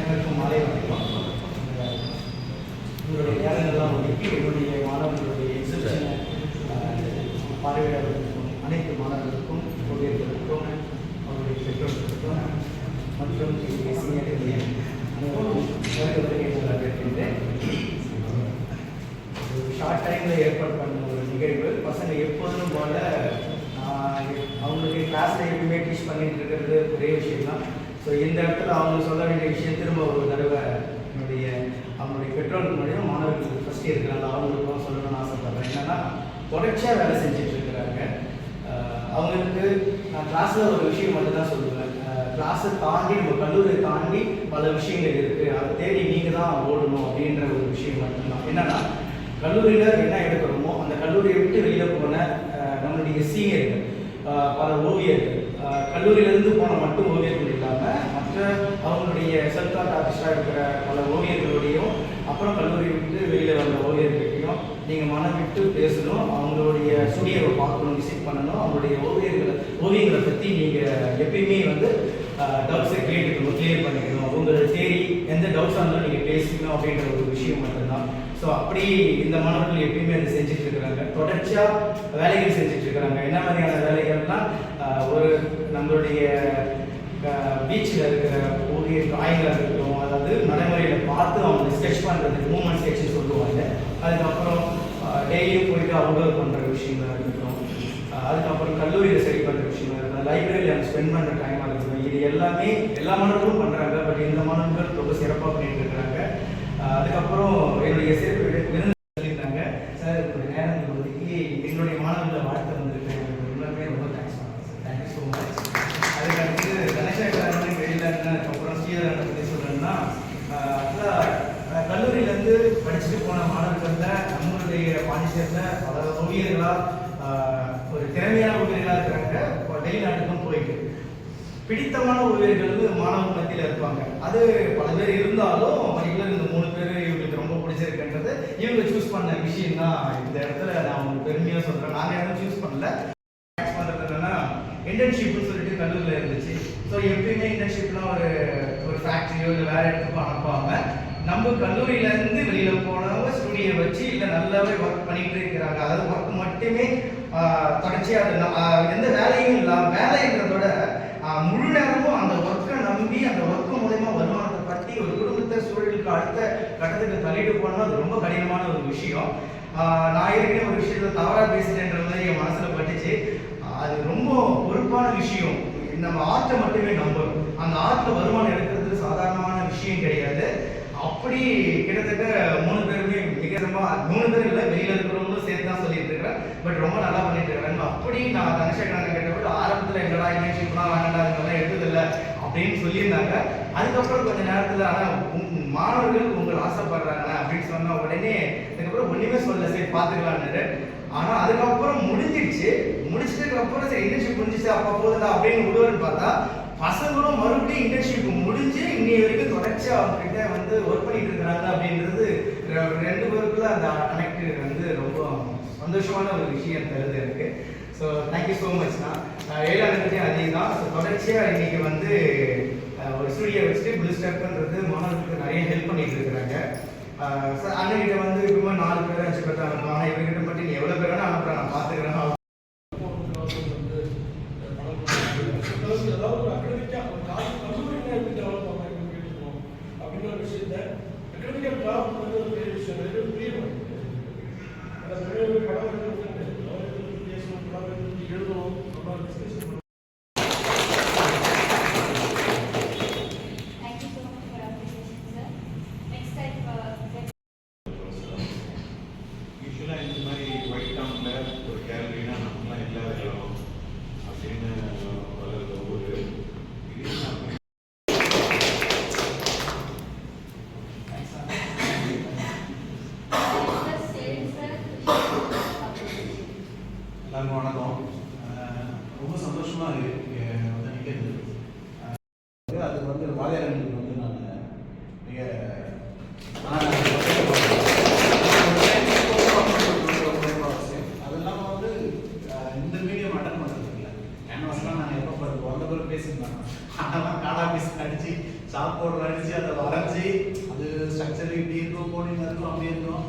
அனைவருக்கும் மாலை வணக்கம். உங்களுடைய நேரங்கள்லாம் ஒதுக்கி என்னுடைய மாணவர்களுடைய எக்ஸிபிஷனை பார்வையாளர்களுக்கும் அனைத்து மாணவர்களுக்கும் ஊழியர்களுக்கும் அவருடைய பெற்றோர்களுக்கும் மற்றும் சீனியர்களுடைய அனைவருக்கும் வரவேற்கின்றேன். ஷார்ட் டைமில் ஏற்பாடு பண்ண ஒரு நிகழ்வு. பசங்க எப்போதும் போல அவங்களுக்கு கிளாஸில் எப்பவுமே டீச் பண்ணிட்டு இருக்கிறது ஒரே விஷயம் தான். ஸோ இந்த இடத்துல அவங்க சொல்ல வேண்டிய விஷயம் திரும்ப ஒரு தடவை அவங்களுடைய பெற்றோருக்கு முன்னாடியும் மாணவர்களுக்கு ஃபஸ்ட் இருக்கிறாங்க அவங்களுக்கும் சொல்லணும்னு ஆசைப்படுறேன். என்னன்னா தொடர்ச்சியாக வேலை செஞ்சுட்டு இருக்கிறாங்க. அவங்களுக்கு நான் கிளாஸில் ஒரு விஷயம் மட்டும் தான் சொல்லுவேன். கிளாஸை தாண்டி நம்ம கல்லூரியை தாண்டி பல விஷயங்கள் இருக்குது, அதை தேடி நீங்கள் தான் ஓடணும் அப்படின்ற ஒரு விஷயம் மட்டும்தான். என்னன்னா கல்லூரியில் என்ன எடுக்கிறோமோ அந்த கல்லூரியை விட்டு வெளியில் போன நம்மளுடைய சீனியர்கள் பல ஓவியர்கள், கல்லூரியிலேருந்து போன மட்டும் ஓவியர்கள் இல்லாமல் மற்ற அவங்களுடைய செல்ஃப் ஆர்ட் ஆர்டிஸ்டாக இருக்கிற பல ஓவியர்களுடையும் அப்புறம் கல்லூரி விட்டு வெளியில் வந்த ஓவியர்களையும் நீங்கள் மனம் விட்டு பேசணும், அவங்களுடைய ஸ்டுடியோவை பார்க்கணும், விசிட் பண்ணணும், அவங்களுடைய ஓவியங்களை பற்றி நீங்கள் எப்பயுமே டவுட்ஸை கேட்டுக்கணும், கிளியர் பண்ணிக்கணும், உங்களை தேடி எந்த டவுட்ஸாக இருந்தாலும் நீங்கள் பேசிக்கணும் அப்படின்ற ஒரு விஷயம் மட்டும்தான். ஸோ அப்படி இந்த மாணவர்கள் எப்பயுமே அதை செஞ்சுட்டு இருக்கிறாங்க. தொடர்ச்சியாக வேலைகள் செஞ்சுட்டு இருக்கிறாங்க. என்ன மாதிரியான வேலைகள்லாம் ஒரு நம்மளுடைய பீச்சில் இருக்கிற ஓவிய டிராயிங்காக இருக்கட்டும், அதாவது நடைமுறையில் பார்த்து அவங்க ஸ்கெட்ச் பண்ணுறது மூமெண்ட் ஸ்கெட்ச் சொல்லுவாங்க. அதுக்கப்புறம் டெய்லியும் போயிட்டு அவுடோர் பண்ணுற விஷயங்களாக இருக்கட்டும், அதுக்கப்புறம் கல்லூரியில் சரி பண்ணுற விஷயமாக இருக்கட்டும், லைப்ரரியில் அவங்க ஸ்பெண்ட் பண்ணுற டைமாக இருக்கட்டும், இது எல்லாமே எல்லா மாணவர்களும் பண்ணுறாங்க. பட் இந்த மாணவர்கள் ரொம்ப சிறப்பாக பண்ணிட்டு இருக்கிறாங்க. அதுக்கப்புறம் என்னுடைய சிறப்பு விருது சொல்லியிருந்தாங்க. சார் உங்களுடைய நேரம் ஒதுக்கி எங்களுடைய மாணவர்களை வாழ்த்து வந்திருக்கேன். எல்லாருமே ரொம்ப தேங்க்ஸ் பண்ணுறேன் சார். Thank you so much. அதுக்கடுத்து கணேசேகரன் வெளியில் அதுக்கப்புறம் ஸ்ரீதரனை பற்றி சொல்கிறேன்னா, கல்லூரியிலேருந்து படிச்சுட்டு போன மாணவர்களில் நம்மளுடைய பாண்டிச்சேரியில் பல ஓவியர்களாக ஒரு திறமையான ஓவியர்களாக இருக்கிறாங்க. வெளிநாட்டுக்கும் போயிட்டு பிடித்தமான ஓவியர்கள் மாணவர் மத்தியில் இருப்பாங்க. அது பல பேர் இருந்தாலும் பர்டிகுலர் இந்த 3 பேர் இவங்களுக்கு ரொம்ப பிடிச்சிருக்குன்றது இவங்க சூஸ் பண்ண விஷயம் தான். இந்த இடத்துல நான் உங்களுக்கு பெருமையாக சொல்கிறேன். நாங்கள் எதுவும் சூஸ் பண்ணல. பண்ணுறது என்னன்னா இன்டர்ன்ஷிப்னு சொல்லிட்டு கல்லூரியில் இருந்துச்சு. ஸோ எப்பயுமே இன்டர்ன்ஷிப்லாம் ஒரு ஃபேக்ட்ரியோ இல்லை வேற இடத்துக்கோ அனுப்பாமல் நம்ம கல்லூரியிலேருந்து வெளியில் போனவங்க ஸ்டுடியோ வச்சு இல்லை நல்லாவே ஒர்க் பண்ணிட்டு இருக்கிறாங்க. அதாவது ஒர்க் மட்டுமே தொடர்ச்சியாக எந்த வேலையும் இல்லாமல் வேலைன்றதோட முழு நேரமும் அந்த ஒர்க்கை நம்பி அந்த ஒர்க்கு மூலமா வருமானத்தை பற்றி ஒரு குடும்பத்தை சூழலுக்கு அடுத்த கட்டத்துக்கு தள்ளிட்டு போனோம். அது ரொம்ப கடினமான ஒரு விஷயம். நான் ஏற்கனவே ஒரு விஷயத்தை தவறாக பேசிட்டேன்ற மாதிரி என் மனசில் பட்டுச்சு. அது ரொம்ப பொறுப்பான விஷயம். நம்ம ஆர்ட்டை மட்டுமே நம்பணும். அந்த ஆர்ட்டில் வருமானம் எடுக்கிறது சாதாரணமான விஷயம் கிடையாது. அப்படி கிட்டத்தட்ட 3 பேருமே மிகமா 3 பேர் இல்லை, வெளியில் இருக்கிறவங்களும் சேர்த்து தான் சொல்லிட்டு இருக்கிறேன். பட் ரொம்ப நல்லா பண்ணிட்டு இருக்கிறாங்க. அப்படி நான் தனசேகரன் கேட்டபோது ஆரம்பத்தில் எங்களா இன்டர்ன்ஷிப்லாம் வேண்டாம் இதெல்லாம் எடுத்ததில்லை அப்படின்னு சொல்லியிருந்தாங்க. அதுக்கப்புறம் கொஞ்ச நேரத்தில் ஆனால் மாணவர்கள் உங்களை ஆசைப்படுறாங்க அப்படின்னு சொன்ன உடனே அதுக்கப்புறம் ஒன்றுமே சொல்லலை, சரி பார்த்துக்கலான்னு. ஆனால் அதுக்கப்புறம் முடிச்சதுக்கு அப்புறம் சரி இன்டர்ன்ஷிப் முடிஞ்சிச்சு அப்போ போதுடா அப்படின்னு விடுவாருன்னு பார்த்தா பசங்களும் மறுபடியும் இன்டர்ன்ஷிப் முடிஞ்சு இன்னைய வரைக்கும் தொடர்ச்சியா அவங்ககிட்ட ஒர்க் பண்ணிட்டு இருக்கிறாங்க அப்படின்றது 2 பேருக்குள்ள அந்த கனெக்ட் ரொம்ப சந்தோஷமான ஒரு விஷயம் தருது எனக்கு. ஸோ தேங்க்யூ ஸோ மச்னா. 7ஆம் தேதி அதே தான். ஸோ தொடர்ச்சியாக இன்னைக்கு ஒரு ஸ்டுடியோ வச்சுட்டு ப்ளூ ஸ்டெப்ன்றது மாணவர்களுக்கு நிறைய ஹெல்ப் பண்ணிட்டு இருக்கிறாங்க. அண்ணன்கிட்ட இப்போ 4 பேர் 5 பேர் தான் அனுப்புவாங்க. ஆனால் இவர்கிட்ட மட்டும் நீ எவ்வளோ பேர் வேணா அனுப்புறேன், நான் பார்த்துக்கிறேன். எல்லாருக்கும் வணக்கம். ரொம்ப சந்தோஷமாக இங்கே நிற்கிறது. அது வாதியாரங்களுக்கு நான் மிக அது இல்லாமல் இந்த மீடியம் அட்டன் பண்ணுறது இல்லை. கேன்வாஸ்லாம் நாங்கள் எப்போ வந்த பிறகு பேசியிருந்தாங்க. அதெல்லாம் காடா பீஸ் அடித்து சாப் பவுடர் அடிச்சு அதை வரைச்சி அது ஸ்ட்ரக்சர் இப்படி இருக்கும் கோடிங் இருக்கும் அப்படி இருக்கும்